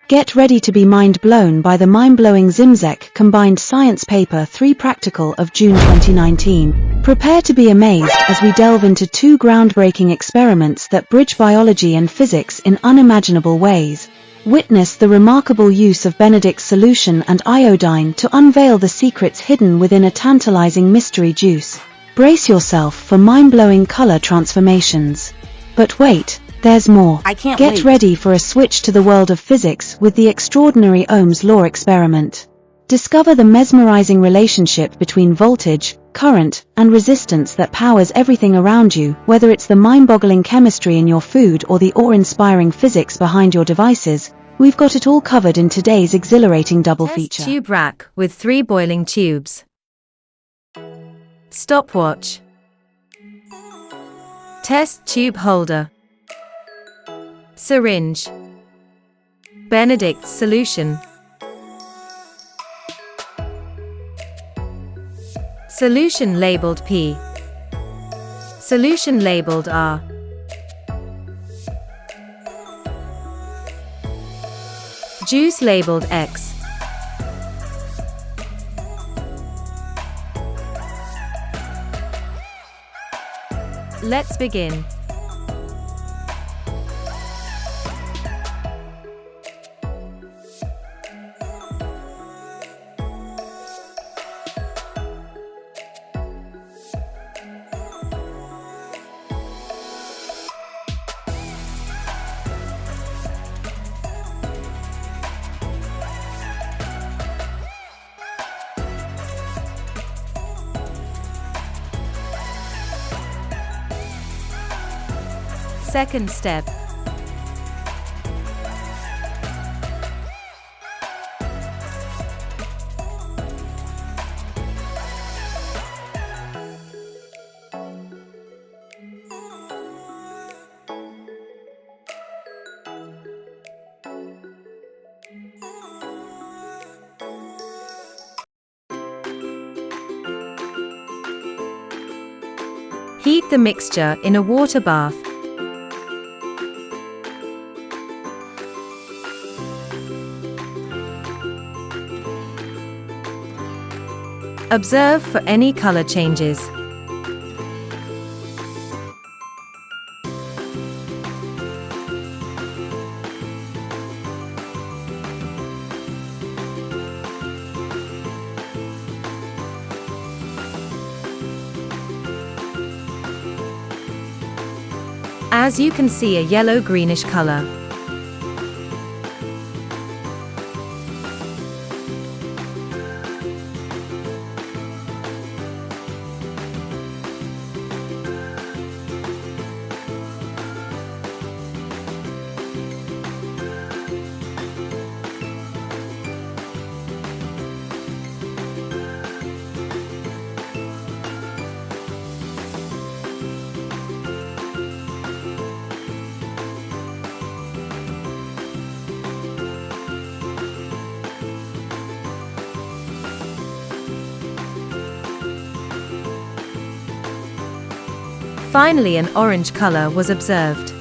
Get ready to be mind-blown by the mind-blowing Zimsec Combined Science Paper 3 Practical of June 2019. Prepare to be amazed as we delve into two groundbreaking experiments that bridge biology and physics in unimaginable ways. Witness the remarkable use of Benedict's solution and iodine to unveil the secrets hidden within a tantalizing mystery juice. Brace yourself for mind-blowing color transformations. But wait, there's more. Get ready for a switch to the world of physics with the extraordinary Ohms law experiment. Discover the mesmerizing relationship between voltage, current, and resistance that powers everything around you, whether it's the mind-boggling chemistry in your food or the awe-inspiring physics behind your devices. We've got it all covered in today's exhilarating double feature. Tube rack with 3 boiling tubes. Stopwatch. Test tube holder. Syringe. Benedict's solution. Solution labeled P. Solution labeled R. Juice labeled X. Let's begin. Second step. Heat the mixture in a water bath. Observe for any color changes. As you can see, a yellow-greenish color. Finally, an orange color was observed.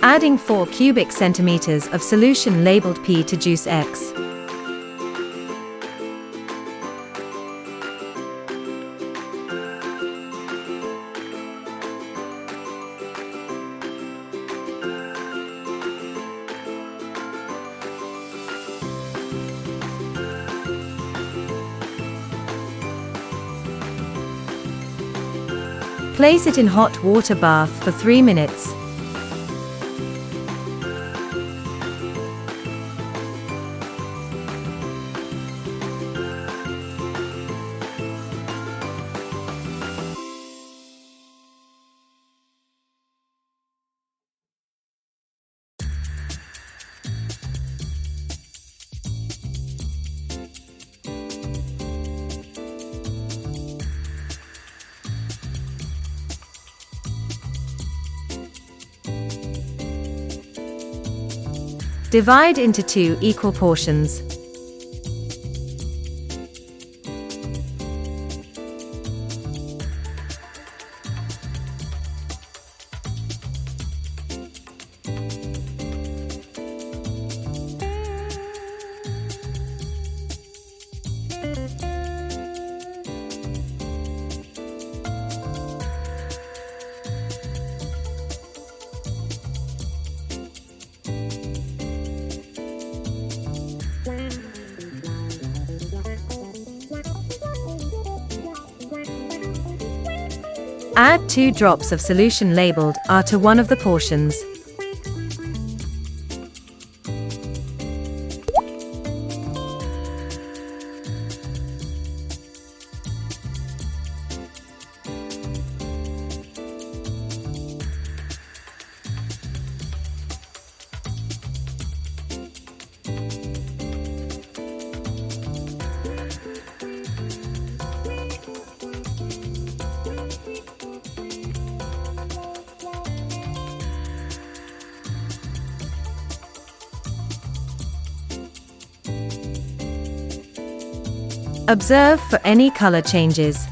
Adding 4 cubic centimeters of solution labeled P to juice X. Place it in hot water bath for 3 minutes. Divide into 2 equal portions. Add 2 drops of solution labeled R to one of the portions. Observe for any color changes.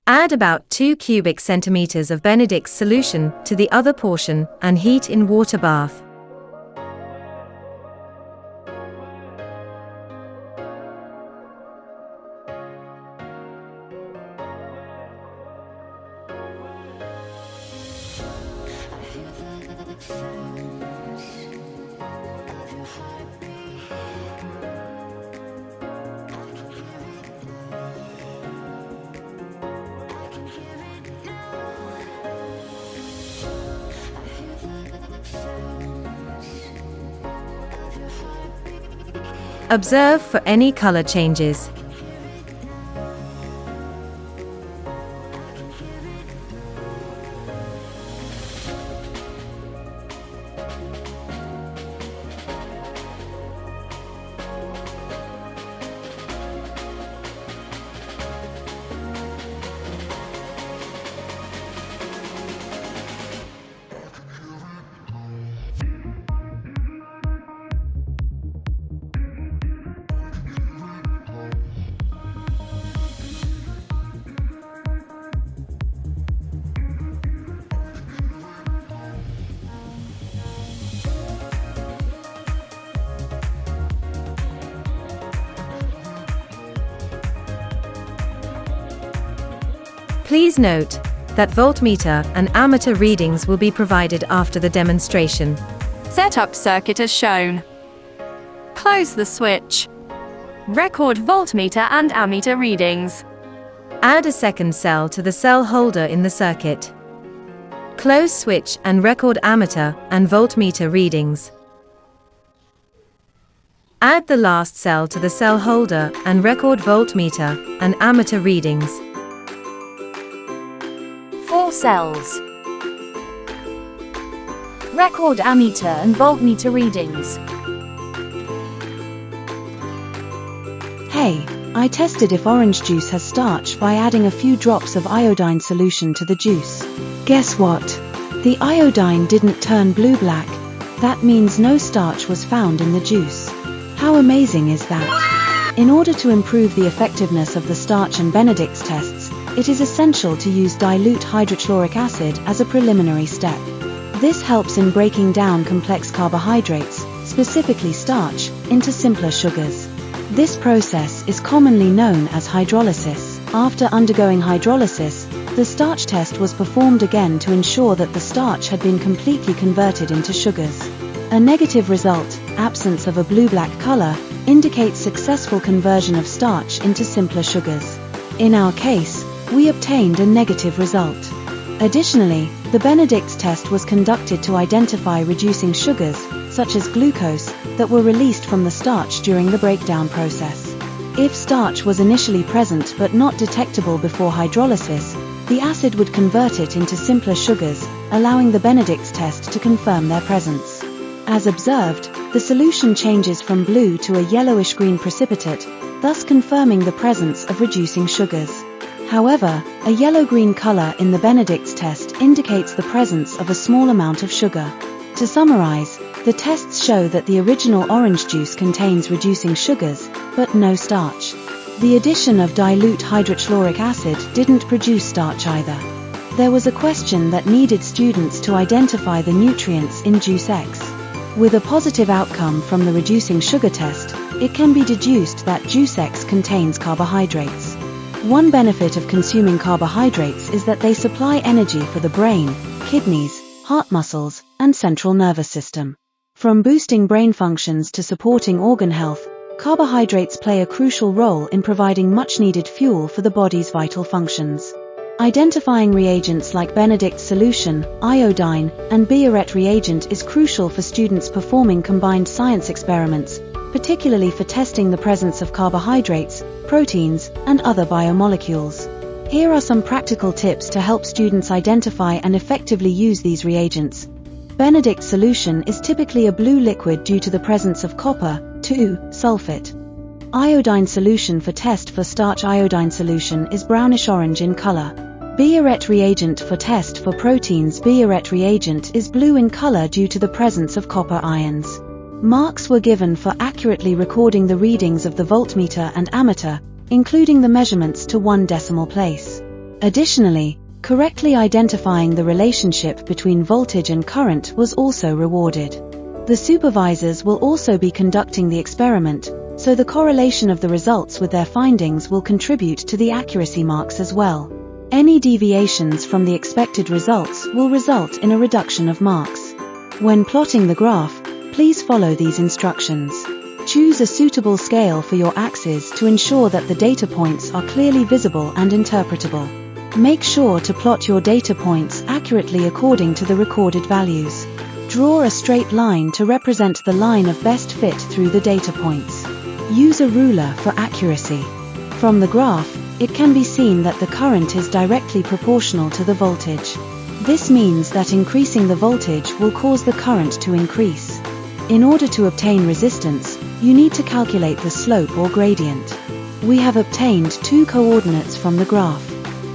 Add about 2 cubic centimeters of Benedict's solution to the other portion and heat in water bath. Observe for any color changes. Please note that voltmeter and ammeter readings will be provided after the demonstration. Setup circuit as shown. Close the switch. Record voltmeter and ammeter readings. Add a second cell to the cell holder in the circuit. Close switch and record ammeter and voltmeter readings. Add the last cell to the cell holder and record voltmeter and ammeter readings. 4 cells. Record ammeter and voltmeter readings. Hey, I tested if orange juice has starch by adding a few drops of iodine solution to the juice. Guess what? The iodine didn't turn blue-black. That means no starch was found in the juice. How amazing is that? In order to improve the effectiveness of the starch and Benedict's tests, it is essential to use dilute hydrochloric acid as a preliminary step. This helps in breaking down complex carbohydrates, specifically starch, into simpler sugars. This process is commonly known as hydrolysis. After undergoing hydrolysis, the starch test was performed again to ensure that the starch had been completely converted into sugars. A negative result, absence of a blue-black color, indicates successful conversion of starch into simpler sugars. In our case, we obtained a negative result. Additionally, the Benedict's test was conducted to identify reducing sugars, such as glucose, that were released from the starch during the breakdown process. If starch was initially present but not detectable before hydrolysis, the acid would convert it into simpler sugars, allowing the Benedict's test to confirm their presence. As observed, the solution changes from blue to a yellowish-green precipitate, thus confirming the presence of reducing sugars. However, a yellow-green color in the Benedict's test indicates the presence of a small amount of sugar. To summarize, the tests show that the original orange juice contains reducing sugars, but no starch. The addition of dilute hydrochloric acid didn't produce starch either. There was a question that needed students to identify the nutrients in juice X. With a positive outcome from the reducing sugar test, it can be deduced that juice X contains carbohydrates. One benefit of consuming carbohydrates is that they supply energy for the brain, kidneys, heart muscles, and central nervous system. From boosting brain functions to supporting organ health, carbohydrates play a crucial role in providing much-needed fuel for the body's vital functions. Identifying reagents like Benedict solution, iodine, and Biuret reagent is crucial for students performing combined science experiments, particularly for testing the presence of carbohydrates, proteins, and other biomolecules. Here are some practical tips to help students identify and effectively use these reagents. Benedict solution is typically a blue liquid due to the presence of copper, 2-sulfate. Iodine solution for test for starch. Iodine solution is brownish-orange in color. Biuret reagent for test for proteins. Biuret reagent is blue in color due to the presence of copper ions. Marks were given for accurately recording the readings of the voltmeter and ammeter, including the measurements to 1 decimal place. Additionally, correctly identifying the relationship between voltage and current was also rewarded. The supervisors will also be conducting the experiment, so the correlation of the results with their findings will contribute to the accuracy marks as well. Any deviations from the expected results will result in a reduction of marks. When plotting the graph, please follow these instructions. Choose a suitable scale for your axes to ensure that the data points are clearly visible and interpretable. Make sure to plot your data points accurately according to the recorded values. Draw a straight line to represent the line of best fit through the data points. Use a ruler for accuracy. From the graph, it can be seen that the current is directly proportional to the voltage. This means that increasing the voltage will cause the current to increase. In order to obtain resistance, you need to calculate the slope or gradient. We have obtained 2 coordinates from the graph.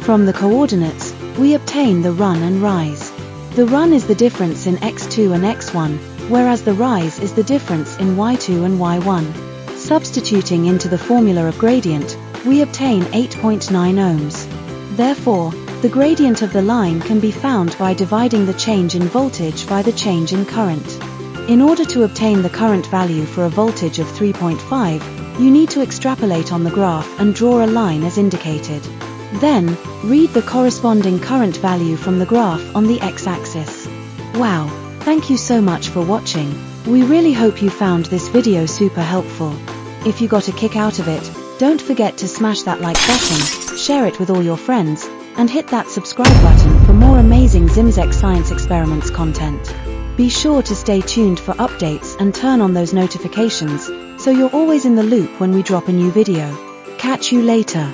From the coordinates, we obtain the run and rise. The run is the difference in x2 and x1, whereas the rise is the difference in y2 and y1. Substituting into the formula of gradient, we obtain 8.9 ohms. Therefore, the gradient of the line can be found by dividing the change in voltage by the change in current. In order to obtain the current value for a voltage of 3.5, you need to extrapolate on the graph and draw a line as indicated. Then, read the corresponding current value from the graph on the x-axis. Wow, thank you so much for watching. We really hope you found this video super helpful. If you got a kick out of it, don't forget to smash that like button, share it with all your friends, and hit that subscribe button for more amazing Zimsec science experiments content. Be sure to stay tuned for updates and turn on those notifications, so you're always in the loop when we drop a new video. Catch you later.